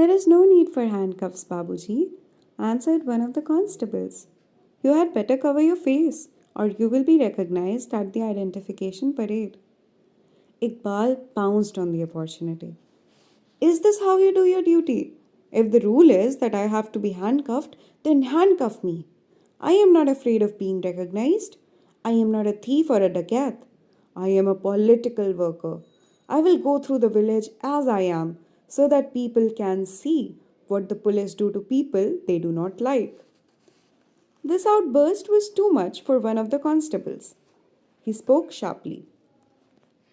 There is no need for handcuffs, Babuji, answered one of the constables. You had better cover your face, or you will be recognized at the identification parade. Iqbal pounced on the opportunity. Is this how you do your duty? If the rule is that I have to be handcuffed, then handcuff me. I am not afraid of being recognized. I am not a thief or a dacoit. I am a political worker. I will go through the village as I am so that people can see what the police do to people they do not like. This outburst was too much for one of the constables. He spoke sharply.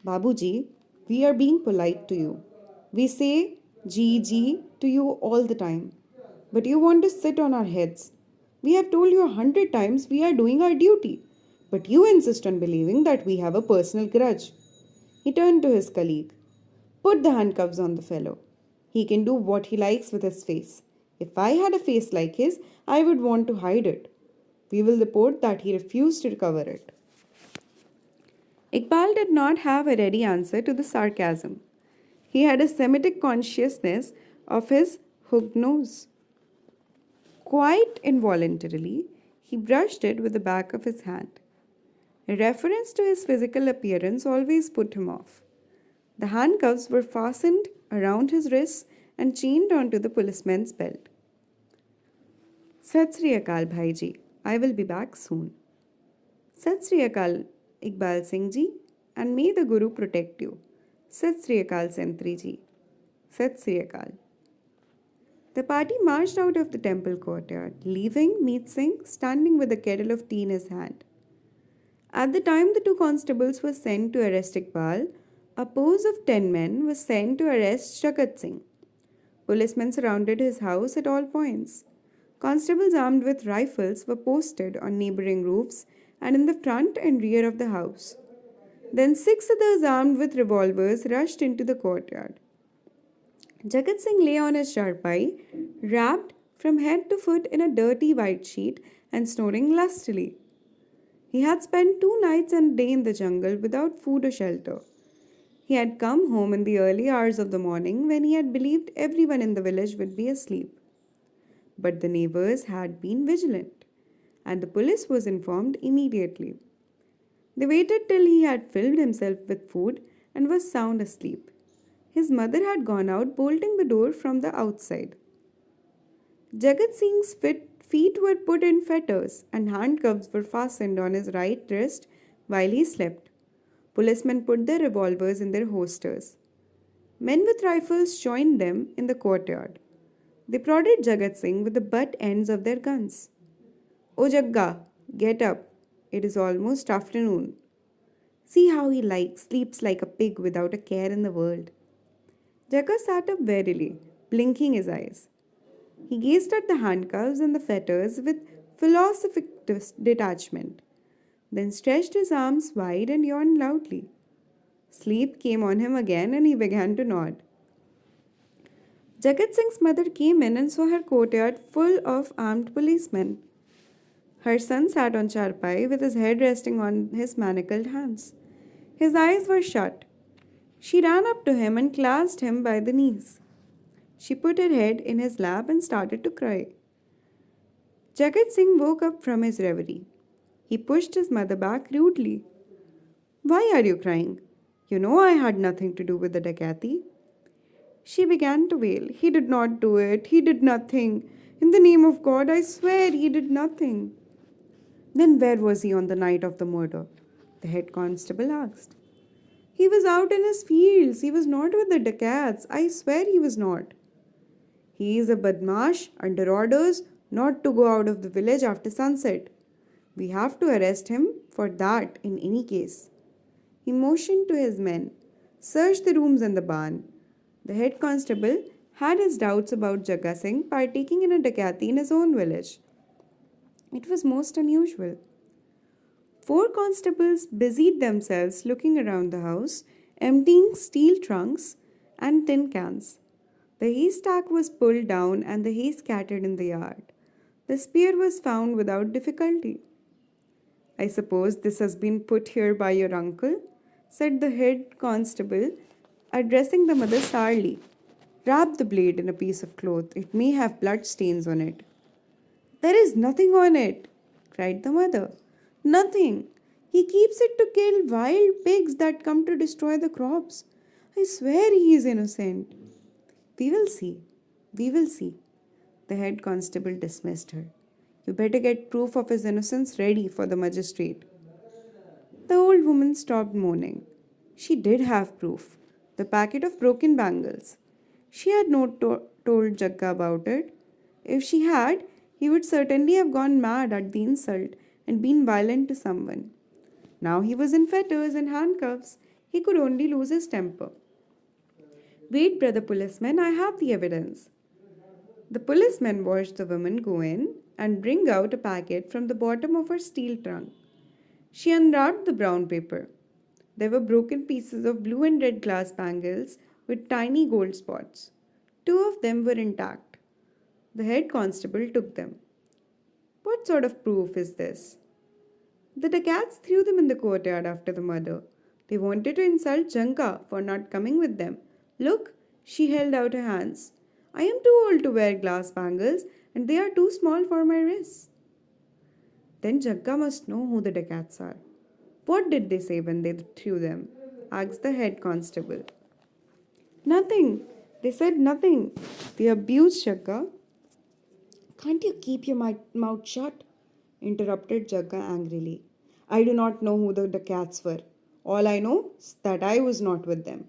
Babuji, we are being polite to you. We say GG to you all the time. But you want to sit on our heads. We have told you 100 times we are doing our duty. But you insist on believing that we have a personal grudge. He turned to his colleague. Put the handcuffs on the fellow. He can do what he likes with his face. If I had a face like his, I would want to hide it. We will report that he refused to cover it. Iqbal did not have a ready answer to the sarcasm. He had a Semitic consciousness of his hooked nose. Quite involuntarily, he brushed it with the back of his hand. A reference to his physical appearance always put him off. The handcuffs were fastened around his wrists and chained onto the policeman's belt. Sat Sri Akal, Bhaiji. I will be back soon. Sat Sri Akal, Iqbal Singh ji, and may the Guru protect you. Sat Sri Akal, Sentri ji. Sat Sri Akal. The party marched out of the temple courtyard, leaving Meet Singh standing with a kettle of tea in his hand. At the time the two constables were sent to arrest Iqbal, a posse of 10 men was sent to arrest Jagat Singh. Policemen surrounded his house at all points. Constables armed with rifles were posted on neighboring roofs and in the front and rear of the house. Then 6 others armed with revolvers rushed into the courtyard. Jagat Singh lay on his charpai, wrapped from head to foot in a dirty white sheet and snoring lustily. He had spent 2 nights and a day in the jungle without food or shelter. He had come home in the early hours of the morning when he had believed everyone in the village would be asleep. But the neighbors had been vigilant, and the police was informed immediately. They waited till he had filled himself with food and was sound asleep. His mother had gone out, bolting the door from the outside. Jagat Singh's feet were put in fetters and handcuffs were fastened on his right wrist while he slept. Policemen put their revolvers in their holsters. Men with rifles joined them in the courtyard. They prodded Jagat Singh with the butt ends of their guns. "O Jagga, get up. It is almost afternoon. See how he sleeps like a pig without a care in the world." Jagga sat up wearily, blinking his eyes. He gazed at the handcuffs and the fetters with philosophic detachment, then stretched his arms wide and yawned loudly. Sleep came on him again and he began to nod. Jagat Singh's mother came in and saw her courtyard full of armed policemen. Her son sat on charpai with his head resting on his manacled hands. His eyes were shut. She ran up to him and clasped him by the knees. She put her head in his lap and started to cry. Jagat Singh woke up from his reverie. He pushed his mother back rudely. "Why are you crying? You know I had nothing to do with the dacoity." She began to wail. "He did not do it. He did nothing. In the name of God, I swear he did nothing." "Then where was he on the night of the murder?" the head constable asked. "He was out in his fields. He was not with the dacoits. I swear he was not." "He is a badmash under orders not to go out of the village after sunset. We have to arrest him for that in any case." He motioned to his men. "Search the rooms and the barn." The head constable had his doubts about Jagga Singh partaking in a dacoity in his own village. It was most unusual. 4 constables busied themselves looking around the house, emptying steel trunks and tin cans. The haystack was pulled down and the hay scattered in the yard. The spear was found without difficulty. "I suppose this has been put here by your uncle," said the head constable, addressing the mother sourly. Wrap the blade in a piece of cloth. It may have blood stains on it. There is nothing on it, cried the mother. Nothing. He keeps it to kill wild pigs that come to destroy the crops. I swear he is innocent. We will see. We will see. The head constable dismissed her. You better get proof of his innocence ready for the magistrate. The old woman stopped moaning. She did have proof. The packet of broken bangles. She had not told Jagga about it. If she had, he would certainly have gone mad at the insult and been violent to someone. Now he was in fetters and handcuffs. He could only lose his temper. Wait, brother policeman, I have the evidence. The policeman watched the woman go in and bring out a packet from the bottom of her steel trunk. She unwrapped the brown paper. There were broken pieces of blue and red glass bangles with tiny gold spots. Two of them were intact. The head constable took them. What sort of proof is this? The dacoits threw them in the courtyard after the murder. They wanted to insult Janka for not coming with them. Look, she held out her hands. I am too old to wear glass bangles and they are too small for my wrists. Then Jagga must know who the dacoits are. What did they say when they threw them? Asked the head constable. Nothing. They said nothing. They abused Jagga. Can't you keep your mouth shut? Interrupted Jagga angrily. I do not know who the dacoits were. All I know is that I was not with them.